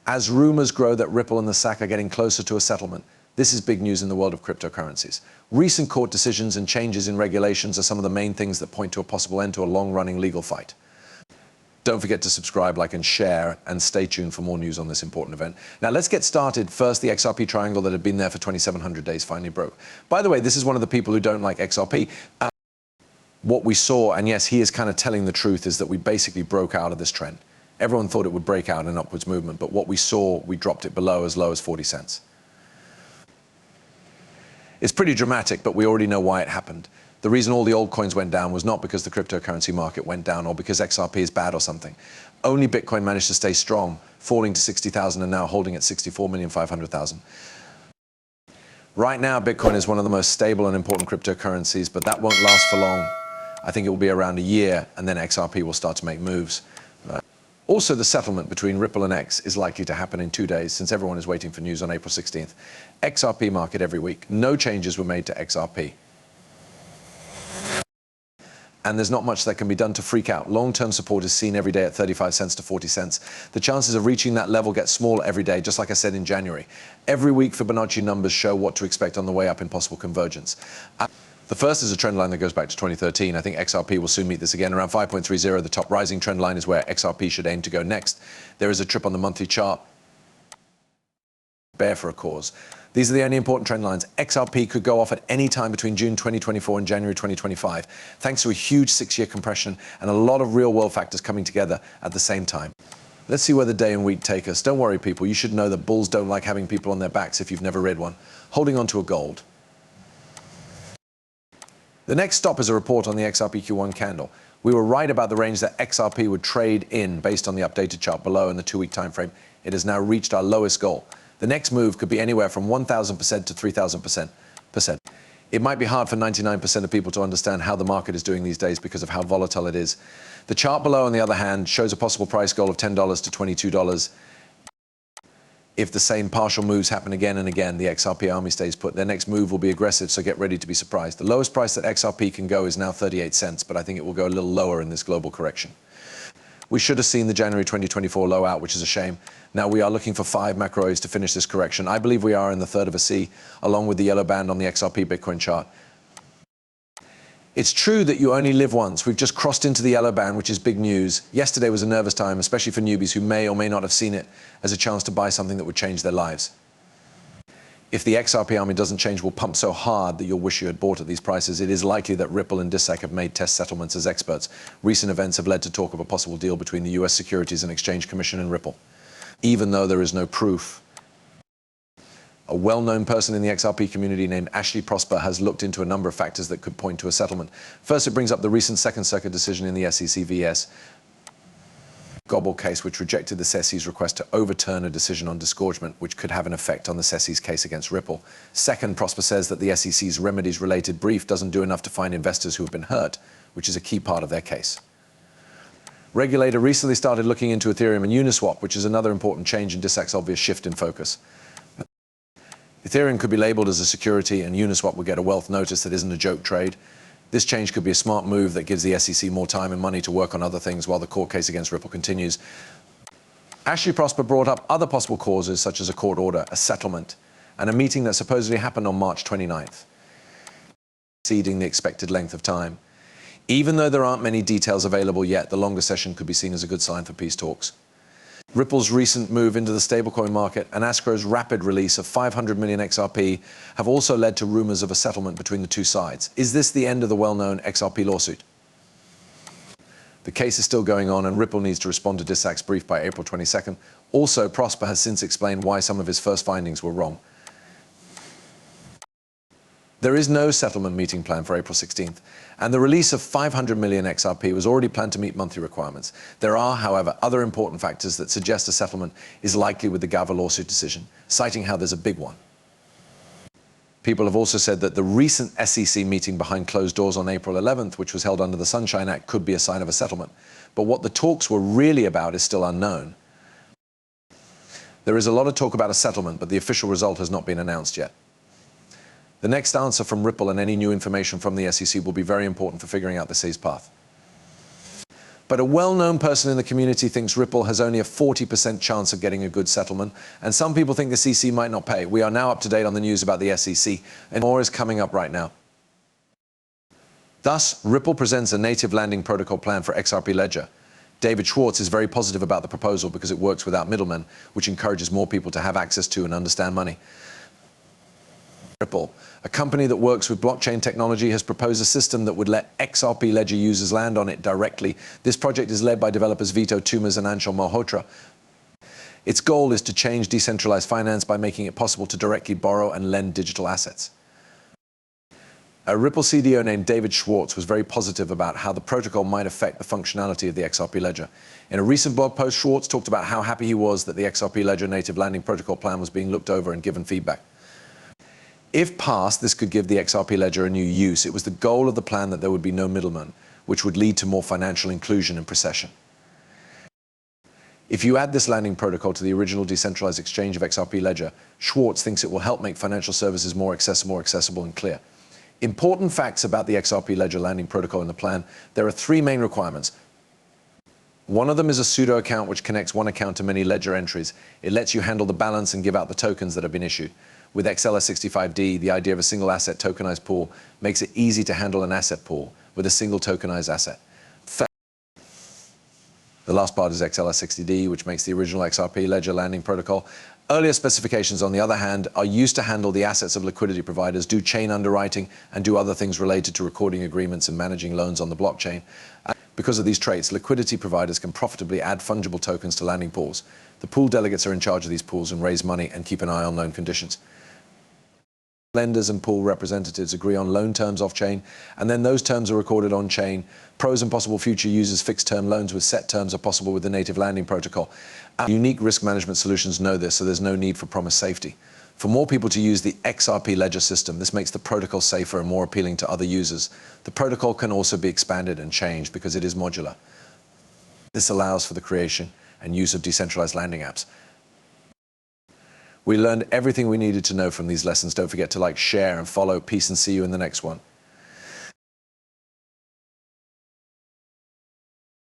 As rumors grow that Ripple and the SAC are getting closer to a settlement, this is big news in the world of cryptocurrencies. Recent court decisions and changes in regulations are some of the main things that point to a possible end to a long-running legal fight. Don't forget to subscribe, like, and share, and stay tuned for more news on this important event. Now, let's get started. First, the XRP triangle that had been there for 2,700 days finally broke. By the way, this is one of the people who don't like XRP. What we saw, and yes, he is kind of telling the truth, is that we basically broke out of this trend. Everyone thought it would break out in an upwards movement, but what we saw, we dropped it below as low as 40 cents. It's pretty dramatic, but we already know why it happened. The reason all the altcoins went down was not because the cryptocurrency market went down or because XRP is bad or something. Only Bitcoin managed to stay strong, falling to 60,000 and now holding at 64,500,000. Right now, Bitcoin is one of the most stable and important cryptocurrencies, but that won't last for long. I think it will be around a year, and then XRP will start to make moves. Also, the settlement between Ripple and X is likely to happen in 2 days, since everyone is waiting for news on April 16th. XRP market every week. No changes were made to XRP. And there's not much that can be done to freak out. Long-term support is seen every day at 35 cents to 40 cents. The chances of reaching that level get smaller every day, just like I said in January. Every week, Fibonacci numbers show what to expect on the way up in possible convergence. The first is a trend line that goes back to 2013. I think XRP will soon meet this again around 5.30. The top rising trend line is where XRP should aim to go next. There is a trip on the monthly chart. Bear for a cause. These are the only important trend lines. XRP could go off at any time between June 2024 and January 2025, thanks to a huge 6-year compression and a lot of real-world factors coming together at the same time. Let's see where the day and week take us. Don't worry, people. You should know that bulls don't like having people on their backs if you've never read one. Holding on to a gold. The next stop is a report on the XRP Q1 candle. We were right about the range that XRP would trade in based on the updated chart below in the 2-week time frame. It has now reached our lowest goal. The next move could be anywhere from 1,000% to 3,000%. It might be hard for 99% of people to understand how the market is doing these days because of how volatile it is. The chart below, on the other hand, shows a possible price goal of $10 to $22. If the same partial moves happen again and again, the XRP army stays put. Their next move will be aggressive, so get ready to be surprised. The lowest price that XRP can go is now 38 cents, but I think it will go a little lower in this global correction. We should have seen the January 2024 low out, which is a shame. Now we are looking for 5 macros to finish this correction. I believe we are in the third of a C, along with the yellow band on the XRP Bitcoin chart. It's true that you only live once. We've just crossed into the yellow band, which is big news. Yesterday was a nervous time, especially for newbies who may or may not have seen it as a chance to buy something that would change their lives. If the XRP army doesn't change, will pump so hard that you'll wish you had bought at these prices. It is likely that Ripple and DSAC have made test settlements as experts. Recent events have led to talk of a possible deal between the US Securities and Exchange Commission and Ripple, even though there is no proof. A well-known person in the XRP community named Ashley Prosper has looked into a number of factors that could point to a settlement. First, it brings up the recent Second Circuit decision in the SEC vs. Gobble case, which rejected the SEC's request to overturn a decision on disgorgement, which could have an effect on the SEC's case against Ripple. Second, Prosper says that the SEC's remedies-related brief doesn't do enough to find investors who have been hurt, which is a key part of their case. Regulator recently started looking into Ethereum and Uniswap, which is another important change in DSAC's obvious shift in focus. Ethereum could be labeled as a security, and Uniswap would get a wealth notice that isn't a joke trade. This change could be a smart move that gives the SEC more time and money to work on other things while the court case against Ripple continues. Ashley Prosper brought up other possible causes, such as a court order, a settlement, and a meeting that supposedly happened on March 29th, exceeding the expected length of time. Even though there aren't many details available yet, the longer session could be seen as a good sign for peace talks. Ripple's recent move into the stablecoin market and Astro's rapid release of 500 million XRP have also led to rumors of a settlement between the two sides. Is this the end of the well-known XRP lawsuit? The case is still going on, and Ripple needs to respond to DSAC's brief by April 22nd. Also, Prosper has since explained why some of his first findings were wrong. There is no settlement meeting planned for April 16th, and the release of 500 million XRP was already planned to meet monthly requirements. There are, however, other important factors that suggest a settlement is likely with the Gava lawsuit decision, citing how there's a big one. People have also said that the recent SEC meeting behind closed doors on April 11th, which was held under the Sunshine Act, could be a sign of a settlement. But what the talks were really about is still unknown. There is a lot of talk about a settlement, but the official result has not been announced yet. The next answer from Ripple and any new information from the SEC will be very important for figuring out the SEC's path. But a well-known person in the community thinks Ripple has only a 40% chance of getting a good settlement, and some people think the CC might not pay. We are now up to date on the news about the SEC, and more is coming up right now. Thus, Ripple presents a native landing protocol plan for XRP Ledger. David Schwartz is very positive about the proposal because it works without middlemen, which encourages more people to have access to and understand money. Ripple, a company that works with blockchain technology, has proposed a system that would let XRP Ledger users land on it directly. This project is led by developers Vito Tumas and Anshul Malhotra. Its goal is to change decentralized finance by making it possible to directly borrow and lend digital assets. A Ripple CDO named David Schwartz was very positive about how the protocol might affect the functionality of the XRP Ledger. In a recent blog post, Schwartz talked about how happy he was that the XRP Ledger native landing protocol plan was being looked over and given feedback. If passed, this could give the XRP Ledger a new use. It was the goal of the plan that there would be no middleman, which would lead to more financial inclusion and procession. If you add this landing protocol to the original decentralized exchange of XRP Ledger, Schwartz thinks it will help make financial services more accessible and clear. Important facts about the XRP Ledger landing protocol in the plan: there are three main requirements. One of them is a pseudo account which connects one account to many ledger entries. It lets you handle the balance and give out the tokens that have been issued. With XLS65D, the idea of a single asset tokenized pool makes it easy to handle an asset pool with a single tokenized asset. The last part is XLS60D, which makes the original XRP Ledger landing protocol. Earlier specifications, on the other hand, are used to handle the assets of liquidity providers, do chain underwriting, and do other things related to recording agreements and managing loans on the blockchain. Because of these traits, liquidity providers can profitably add fungible tokens to landing pools. The pool delegates are in charge of these pools and raise money and keep an eye on loan conditions. Lenders and pool representatives agree on loan terms off-chain, and then those terms are recorded on-chain. Pros and possible future users' fixed-term loans with set terms are possible with the native landing protocol. Unique risk management solutions know this, so there's no need for promised safety. For more people to use the XRP Ledger system, this makes the protocol safer and more appealing to other users. The protocol can also be expanded and changed because it is modular. This allows for the creation and use of decentralized landing apps. We learned everything we needed to know from these lessons. Don't forget to like, share, and follow. Peace, and see you in the next one.